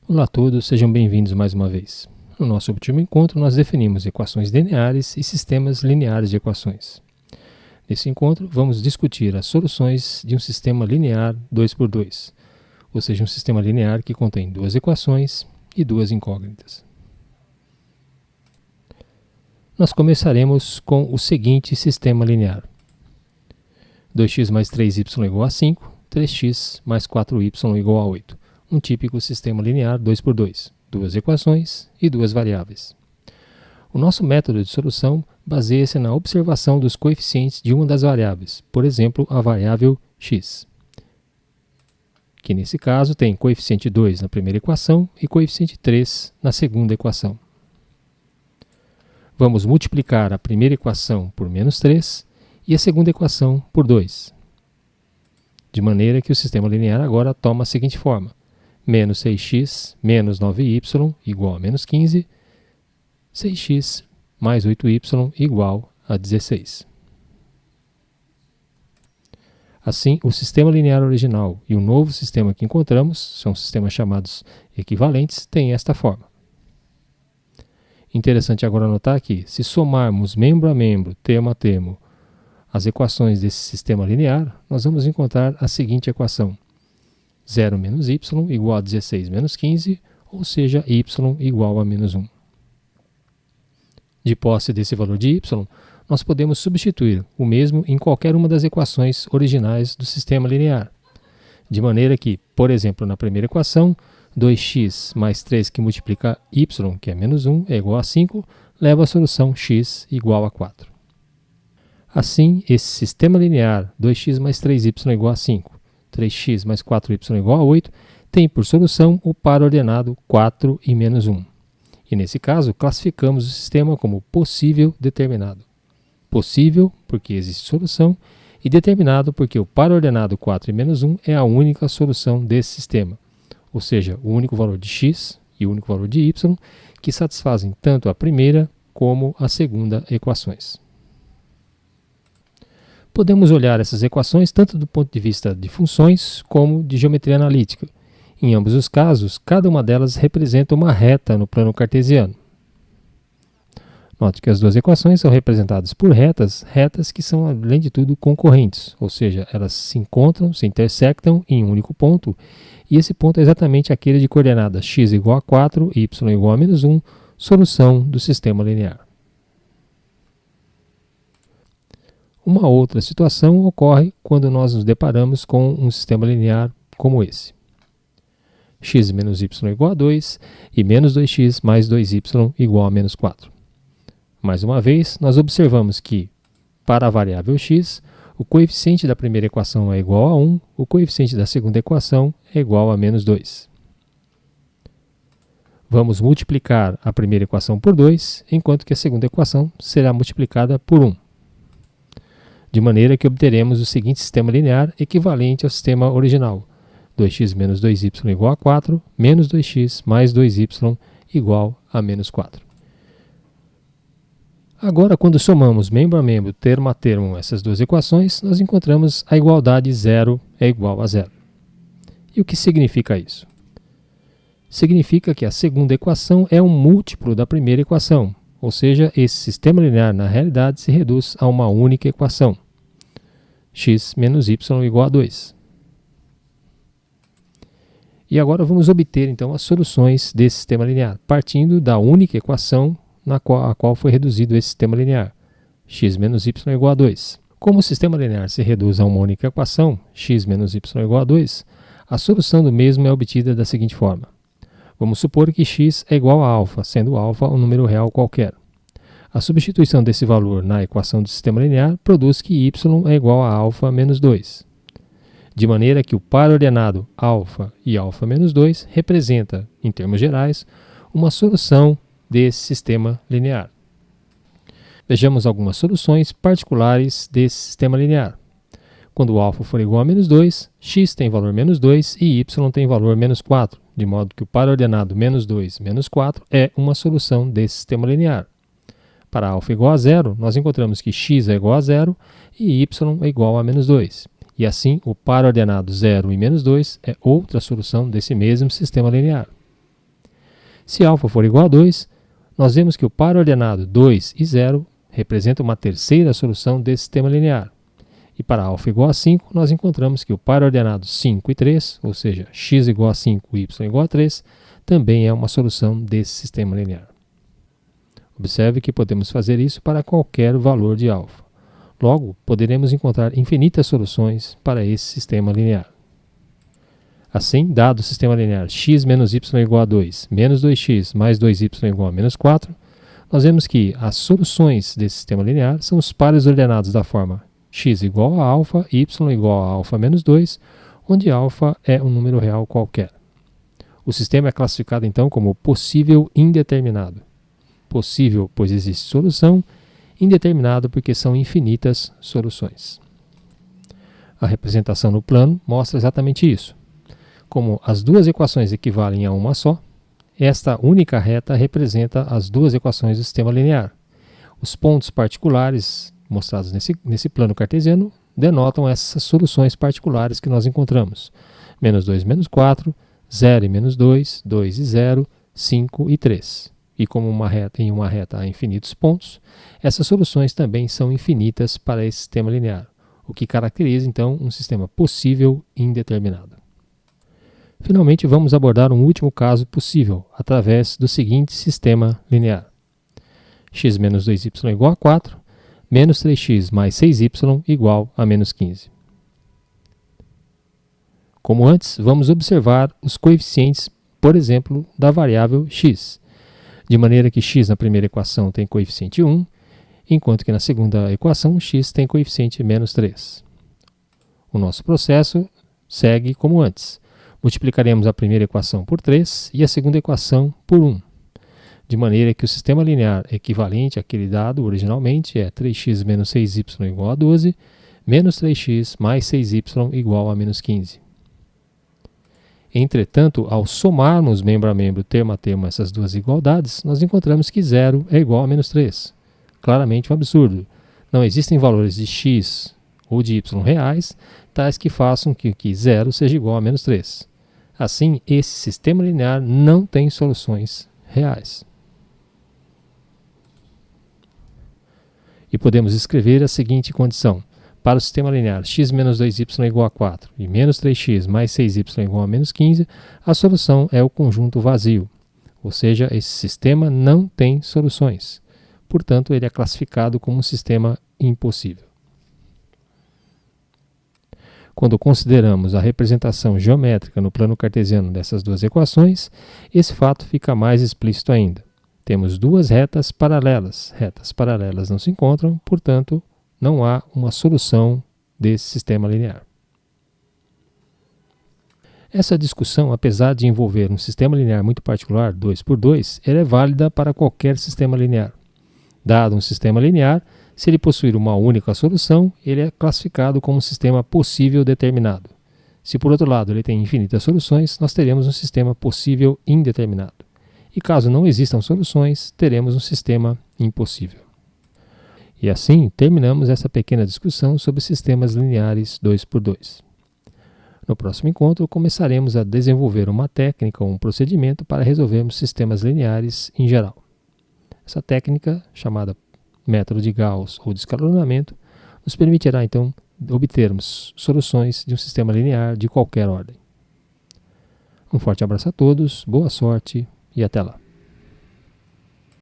Olá a todos, sejam bem-vindos mais uma vez. No nosso último encontro, nós definimos equações lineares e sistemas lineares de equações. Nesse encontro, vamos discutir as soluções de um sistema linear 2x2, ou seja, um sistema linear que contém duas equações e duas incógnitas. Nós começaremos com o seguinte sistema linear: 2x mais 3y igual a 5, 3x mais 4y igual a 8. Um típico sistema linear 2x2, duas equações e duas variáveis. O nosso método de solução baseia-se na observação dos coeficientes de uma das variáveis, por exemplo, a variável x, que nesse caso tem coeficiente 2 na primeira equação e coeficiente 3 na segunda equação. Vamos multiplicar a primeira equação por menos 3 e a segunda equação por 2, de maneira que o sistema linear agora toma a seguinte forma: menos 6x menos 9y igual a menos 15, 6x mais 8y igual a 16. Assim, o sistema linear original e o novo sistema que encontramos, são sistemas chamados equivalentes, têm esta forma. Interessante agora notar que, se somarmos membro a membro, termo a termo, as equações desse sistema linear, nós vamos encontrar a seguinte equação: 0 menos y igual a 16 menos 15, ou seja, y igual a menos 1. De posse desse valor de y, nós podemos substituir o mesmo em qualquer uma das equações originais do sistema linear. De maneira que, por exemplo, na primeira equação, 2x mais 3 que multiplica y, que é menos 1, é igual a 5, leva a solução x igual a 4. Assim, esse sistema linear 2x mais 3y igual a 5, 3x mais 4y igual a 8, tem por solução o par ordenado 4 e menos 1. E nesse caso, classificamos o sistema como possível determinado. Possível, porque existe solução, e determinado, porque o par ordenado 4 e menos 1 é a única solução desse sistema, ou seja, o único valor de x e o único valor de y, que satisfazem tanto a primeira como a segunda equações. Podemos olhar essas equações tanto do ponto de vista de funções como de geometria analítica. Em ambos os casos, cada uma delas representa uma reta no plano cartesiano. Note que as duas equações são representadas por retas que são, além de tudo, concorrentes, ou seja, elas se encontram, se intersectam em um único ponto, e esse ponto é exatamente aquele de coordenadas x igual a 4, y igual a menos 1, solução do sistema linear. Uma outra situação ocorre quando nós nos deparamos com um sistema linear como esse: x menos y igual a 2 e menos 2x mais 2y igual a menos 4. Mais uma vez, nós observamos que, para a variável x, o coeficiente da primeira equação é igual a 1, o coeficiente da segunda equação é igual a menos 2. Vamos multiplicar a primeira equação por 2, enquanto que a segunda equação será multiplicada por 1. De maneira que obteremos o seguinte sistema linear equivalente ao sistema original: 2x menos 2y igual a 4, menos 2x mais 2y igual a menos 4. Agora, quando somamos membro a membro, termo a termo, essas duas equações, nós encontramos a igualdade 0 é igual a 0. E o que significa isso? Significa que a segunda equação é um múltiplo da primeira equação, ou seja, esse sistema linear na realidade se reduz a uma única equação: x menos y igual a 2. E agora vamos obter então as soluções desse sistema linear, partindo da única equação a qual foi reduzido esse sistema linear: x menos y igual a 2. Como o sistema linear se reduz a uma única equação, x menos y igual a 2, a solução do mesmo é obtida da seguinte forma. Vamos supor que x é igual a alfa, sendo alfa um número real qualquer. A substituição desse valor na equação do sistema linear produz que y é igual a alfa menos 2. De maneira que o par ordenado alfa e alfa menos 2 representa, em termos gerais, uma solução desse sistema linear. Vejamos algumas soluções particulares desse sistema linear. Quando alfa for igual a menos 2, x tem valor menos 2 e y tem valor menos 4, de modo que o par ordenado menos 2, menos 4 é uma solução desse sistema linear. Para alfa igual a 0, nós encontramos que x é igual a 0 e y é igual a menos 2. E assim, o par ordenado 0 e menos 2 é outra solução desse mesmo sistema linear. Se α for igual a 2, nós vemos que o par ordenado 2 e 0 representa uma terceira solução desse sistema linear. E para α igual a 5, nós encontramos que o par ordenado 5 e 3, ou seja, x igual a 5 e y igual a 3, também é uma solução desse sistema linear. Observe que podemos fazer isso para qualquer valor de α. Logo, poderemos encontrar infinitas soluções para esse sistema linear. Assim, dado o sistema linear x menos y igual a 2, menos 2x mais 2y igual a menos 4, nós vemos que as soluções desse sistema linear são os pares ordenados da forma x igual a α, y igual a α menos 2, onde α é um número real qualquer. O sistema é classificado então como possível indeterminado. Possível, pois existe solução, indeterminado porque são infinitas soluções. A representação no plano mostra exatamente isso. Como as duas equações equivalem a uma só, esta única reta representa as duas equações do sistema linear. Os pontos particulares mostrados nesse plano cartesiano denotam essas soluções particulares que nós encontramos. Menos 2 menos 4, 0 e menos 2, 2 e 0, 5 e 3. E como em uma reta há infinitos pontos, essas soluções também são infinitas para esse sistema linear, o que caracteriza então um sistema possível indeterminado. Finalmente, vamos abordar um último caso possível, através do seguinte sistema linear. x menos 2y igual a 4, menos 3x mais 6y igual a menos 15. Como antes, vamos observar os coeficientes, por exemplo, da variável x, de maneira que x na primeira equação tem coeficiente 1, enquanto que na segunda equação x tem coeficiente menos 3. O nosso processo segue como antes. Multiplicaremos a primeira equação por 3 e a segunda equação por 1, de maneira que o sistema linear equivalente àquele dado originalmente é 3x menos 6y igual a 12, menos 3x mais 6y igual a menos 15. Entretanto, ao somarmos membro a membro, termo a termo, essas duas igualdades, nós encontramos que 0 é igual a menos 3. Claramente um absurdo. Não existem valores de x ou de y reais, tais que façam que 0 seja igual a menos 3. Assim, esse sistema linear não tem soluções reais. E podemos escrever a seguinte condição. Para o sistema linear x menos 2y igual a 4 e menos 3x mais 6y igual a menos 15, a solução é o conjunto vazio. Ou seja, esse sistema não tem soluções. Portanto, ele é classificado como um sistema impossível. Quando consideramos a representação geométrica no plano cartesiano dessas duas equações, esse fato fica mais explícito ainda. Temos duas retas paralelas. Retas paralelas não se encontram, portanto, não há uma solução desse sistema linear. Essa discussão, apesar de envolver um sistema linear muito particular, 2 por 2, ela é válida para qualquer sistema linear. Dado um sistema linear, se ele possuir uma única solução, ele é classificado como um sistema possível determinado. Se, por outro lado, ele tem infinitas soluções, nós teremos um sistema possível indeterminado. E caso não existam soluções, teremos um sistema impossível. E assim, terminamos essa pequena discussão sobre sistemas lineares 2 por 2. No próximo encontro, começaremos a desenvolver uma técnica ou um procedimento para resolvermos sistemas lineares em geral. Essa técnica, chamada método de Gauss ou de escalonamento, nos permitirá então obtermos soluções de um sistema linear de qualquer ordem. Um forte abraço a todos, boa sorte e até lá.